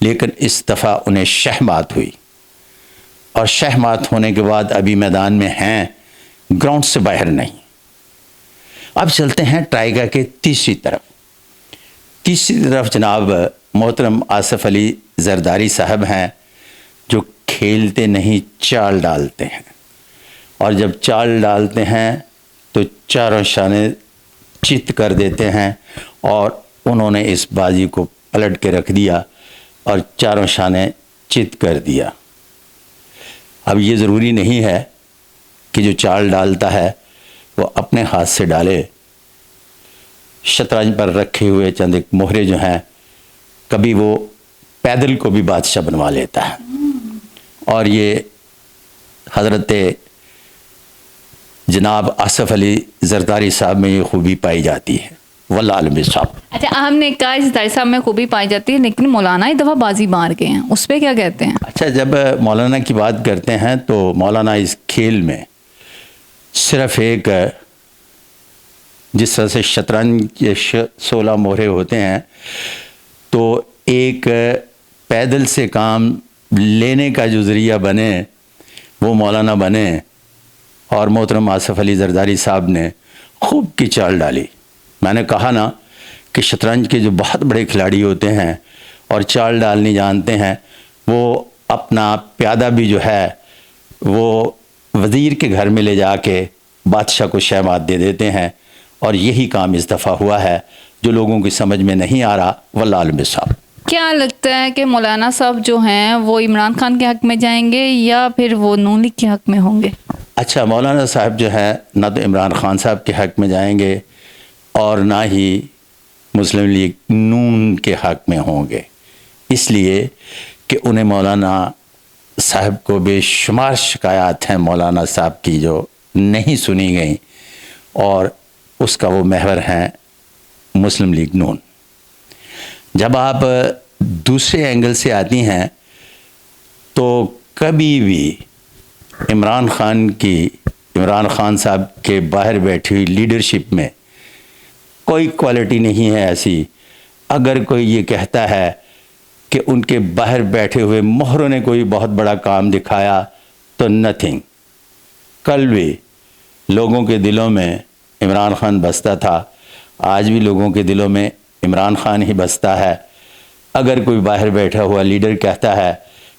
لیکن اس دفعہ انہیں شہمات ہوئی، اور شہمات ہونے کے بعد ابھی میدان میں ہیں، گراؤنڈ سے باہر نہیں۔ اب چلتے ہیں ٹائیگر کے تیسری طرف جناب محترم آصف علی زرداری صاحب ہیں، جو کھیلتے نہیں چال ڈالتے ہیں، اور جب چال ڈالتے ہیں تو چاروں شانے چت کر دیتے ہیں، اور انہوں نے اس بازی کو پلٹ کے رکھ دیا اور چاروں شانے چت کر دیا۔ اب یہ ضروری نہیں ہے کہ جو چال ڈالتا ہے وہ اپنے ہاتھ سے ڈالے، شطرنج پر رکھے ہوئے چند ایک مہرے جو ہیں، کبھی وہ پیدل کو بھی بادشاہ بنوا لیتا ہے، اور یہ حضرت جناب آصف علی زرداری صاحب میں یہ خوبی پائی جاتی ہے، واللہ عالم صاحب۔ اچھا، ہم نے کہا زرداری صاحب میں خوبی پائی جاتی ہے، لیکن مولانا ایک دفعہ بازی مار گئے ہیں، اس پہ کیا کہتے ہیں؟ اچھا، جب مولانا کی بات کرتے ہیں تو مولانا اس کھیل میں صرف ایک، جس طرح سے شطرنج کے 16 مہرے ہوتے ہیں، تو ایک پیدل سے کام لینے کا جو ذریعہ بنے وہ مولانا بنے، اور محترم آصف علی زرداری صاحب نے خوب کی چال ڈالی۔ میں نے کہا نا کہ شطرنج کے جو بہت بڑے کھلاڑی ہوتے ہیں اور چال ڈالنی جانتے ہیں، وہ اپنا پیادہ بھی جو ہے وہ وزیر کے گھر میں لے جا کے بادشاہ کو شہمات دے دیتے ہیں، اور یہی کام اس دفعہ ہوا ہے جو لوگوں کی سمجھ میں نہیں آ رہا، واللہ عالم صاحب۔ کیا لگتا ہے کہ مولانا صاحب جو ہیں وہ عمران خان کے حق میں جائیں گے یا پھر وہ نون لیگ کے حق میں ہوں گے؟ اچھا، مولانا صاحب جو ہے نہ تو عمران خان صاحب کے حق میں جائیں گے اور نہ ہی مسلم لیگ نون کے حق میں ہوں گے، اس لیے کہ انہیں مولانا صاحب کو بے شمار شکایات ہیں مولانا صاحب کی جو نہیں سنی گئیں، اور اس کا وہ محور ہیں مسلم لیگ نون۔ جب آپ دوسرے اینگل سے آتی ہیں تو کبھی بھی عمران خان صاحب کے باہر بیٹھی ہوئی لیڈرشپ میں کوئی کوالٹی نہیں ہے ایسی۔ اگر کوئی یہ کہتا ہے کہ ان کے باہر بیٹھے ہوئے مہروں نے کوئی بہت بڑا کام دکھایا تو نتھنگ۔ کل بھی لوگوں کے دلوں میں عمران خان بستا تھا، آج بھی لوگوں کے دلوں میں عمران خان ہی بستا ہے۔ اگر کوئی باہر بیٹھا ہوا لیڈر کہتا ہے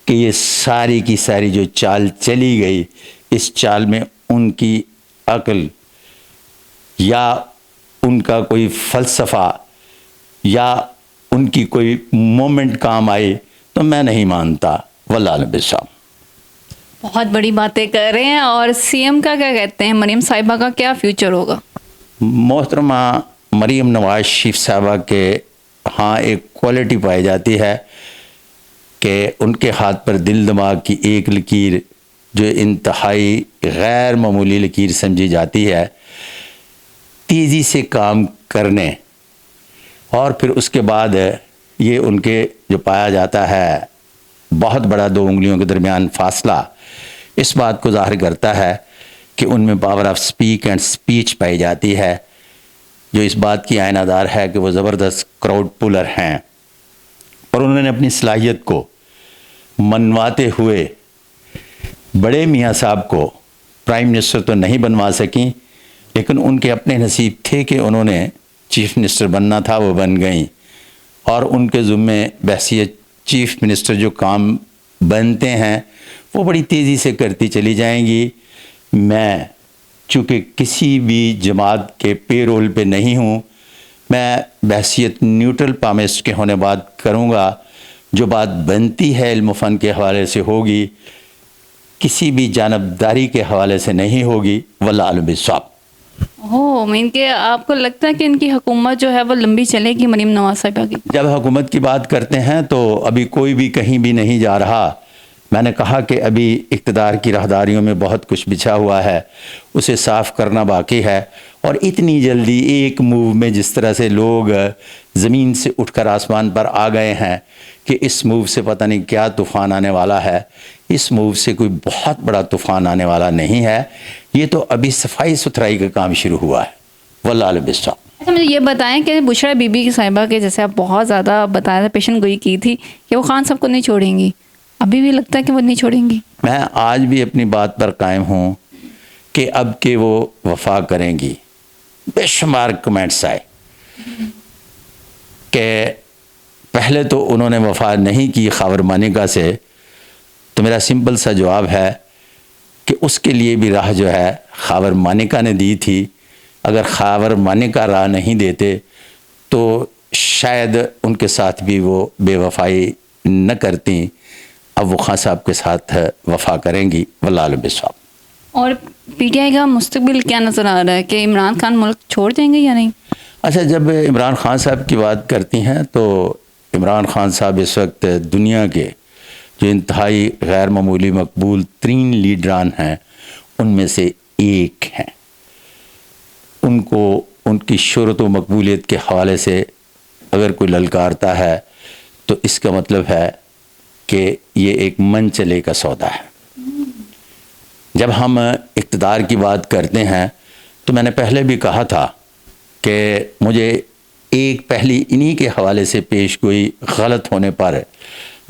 کہ یہ ساری کی ساری جو چال چلی گئی، اس چال میں ان کی عقل یا ان کا کوئی فلسفہ یا ان کی کوئی مومنٹ کام آئی، تو میں نہیں مانتا، واللہ عالم صاحب۔ بہت بڑی باتیں کر رہے ہیں، اور سی ایم کا کیا کہتے ہیں؟ مریم صاحبہ کا کیا فیوچر ہوگا؟ محترمہ مریم نواز شریف صاحبہ کے ہاں ایک کوالٹی پائی جاتی ہے کہ ان کے ہاتھ پر دل دماغ کی ایک لکیر جو انتہائی غیر معمولی لکیر سمجھی جاتی ہے، تیزی سے کام کرنے، اور پھر اس کے بعد یہ ان کے جو پایا جاتا ہے بہت بڑا 2 انگلیوں کے درمیان فاصلہ، اس بات کو ظاہر کرتا ہے کہ ان میں power of speak and speech پائی جاتی ہے، جو اس بات کی آئینہ دار ہے کہ وہ زبردست کراؤڈ پولر ہیں، اور انہوں نے اپنی صلاحیت کو منواتے ہوئے بڑے میاں صاحب کو پرائم منسٹر تو نہیں بنوا سکیں، لیکن ان کے اپنے نصیب تھے کہ انہوں نے چیف منسٹر بننا تھا، وہ بن گئیں، اور ان کے ذمے بحیثیت چیف منسٹر جو کام بنتے ہیں وہ بڑی تیزی سے کرتی چلی جائیں گی۔ میں چونکہ کسی بھی جماعت کے پے رول پہ نہیں ہوں، میں بحیثیت نیوٹرل پامسٹ کے ہونے بات کروں گا، جو بات بنتی ہے علم و فن کے حوالے سے ہوگی، کسی بھی جانبداری کے حوالے سے نہیں ہوگی، واللہ عالم صاحب۔ مین کہ آپ کو لگتا ہے کہ ان کی حکومت جو ہے وہ لمبی چلے گی مریم نواز صاحبہ کی؟ جب حکومت کی بات کرتے ہیں تو ابھی کوئی بھی کہیں بھی نہیں جا رہا۔ میں نے کہا کہ ابھی اقتدار کی راہداریوں میں بہت کچھ بچھا ہوا ہے، اسے صاف کرنا باقی ہے، اور اتنی جلدی ایک موو میں جس طرح سے لوگ زمین سے اٹھ کر آسمان پر آ گئے ہیں کہ اس موو سے پتہ نہیں کیا طوفان آنے والا ہے، اس موو سے کوئی بہت بڑا طوفان آنے والا نہیں ہے، یہ تو ابھی صفائی ستھرائی کا کام شروع ہوا ہے، واللہ عالم صاحب۔ اچھا مجھے یہ بتائیں کہ بشرا بی بی کی صاحبہ کے جیسے آپ بہت زیادہ بتایا تھا پیشن گوئی کی تھی کہ وہ خان صاحب کو نہیں چھوڑیں گی، ابھی بھی لگتا ہے کہ وہ نہیں چھوڑیں گی؟ میں آج بھی اپنی بات پر قائم ہوں کہ اب کہ وہ وفا کریں گی. بے شمار کمنٹس آئے کہ پہلے تو انہوں نے وفا نہیں کی خاور مانیکا سے، تو میرا سمپل سا جواب ہے کہ اس کے لیے بھی راہ جو ہے خاور مانیکا نے دی تھی. اگر خاور مانیکا راہ نہیں دیتے تو شاید ان کے ساتھ بھی وہ بے وفائی نہ کرتی. اب وہ خان صاحب کے ساتھ وفا کریں گی، واللہ اعلم بالصواب. اور پی ٹی آئی کا مستقبل کیا نظر آ رہا ہے کہ عمران خان ملک چھوڑ دیں گے یا نہیں؟ اچھا، جب عمران خان صاحب کی بات کرتی ہیں تو عمران خان صاحب اس وقت دنیا کے جو انتہائی غیر معمولی مقبول ترین لیڈران ہیں ان میں سے ایک ہیں. ان کو ان کی شہرت و مقبولیت کے حوالے سے اگر کوئی للکارتا ہے تو اس کا مطلب ہے کہ یہ ایک من چلے کا سودا ہے. جب ہم اقتدار کی بات کرتے ہیں تو میں نے پہلے بھی کہا تھا کہ مجھے ایک پہلی انہی کے حوالے سے پیش گوئی غلط ہونے پر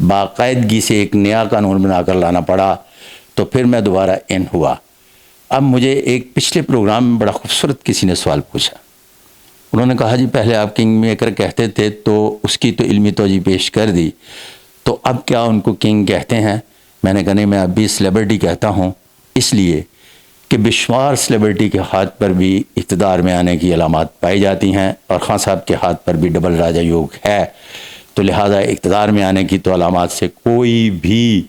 باقاعدگی سے ایک نیا قانون بنا کر لانا پڑا، تو پھر میں دوبارہ ان ہوا. اب مجھے ایک پچھلے پروگرام میں بڑا خوبصورت کسی نے سوال پوچھا. انہوں نے کہا جی پہلے آپ کنگ میکر کہتے تھے تو اس کی تو علمی توجہ پیش کر دی، تو اب کیا ان کو کنگ کہتے ہیں؟ میں نے کہا نہیں، میں اب بھی سیلیبریٹی کہتا ہوں، اس لیے کہ بشمار سیلیبریٹی کے ہاتھ پر بھی اقتدار میں آنے کی علامات پائی جاتی ہیں، اور خان صاحب کے ہاتھ پر بھی ڈبل راجہ یوگ ہے. تو لہٰذا اقتدار میں آنے کی تو علامات سے کوئی بھی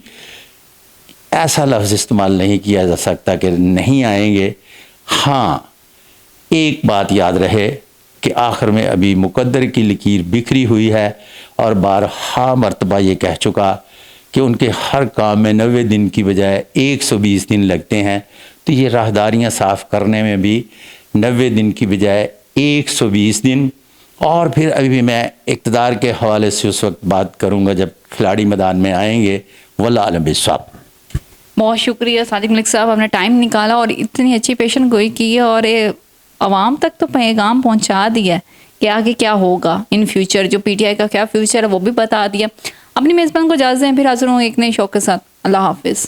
ایسا لفظ استعمال نہیں کیا جا سکتا کہ نہیں آئیں گے. ہاں، ایک بات یاد رہے کہ آخر میں ابھی مقدر کی لکیر بکھری ہوئی ہے، اور بارہا مرتبہ یہ کہہ چکا کہ ان کے ہر کام میں 90 دن کی بجائے 120 دن لگتے ہیں. تو یہ راہداریاں صاف کرنے میں بھی 90 دن کی بجائے 120 دن. اور پھر ابھی میں اقتدار کے حوالے سے اس وقت بات کروں گا جب کھلاڑی میدان میں آئیں گے. واللہ اعلم بالصواب. بہت شکریہ صادق ملک صاحب، آپ نے ٹائم نکالا اور اتنی اچھی پیشن گوئی کی ہے، اور عوام تک تو پیغام پہنچا دیا کہ آگے کیا ہوگا ان فیوچر، جو پی ٹی آئی کا کیا فیوچر ہے وہ بھی بتا دیا. اپنی میزبان کو اجازت دیں، پھر حاضر ہوں ایک نئے شوق کے ساتھ. اللہ حافظ.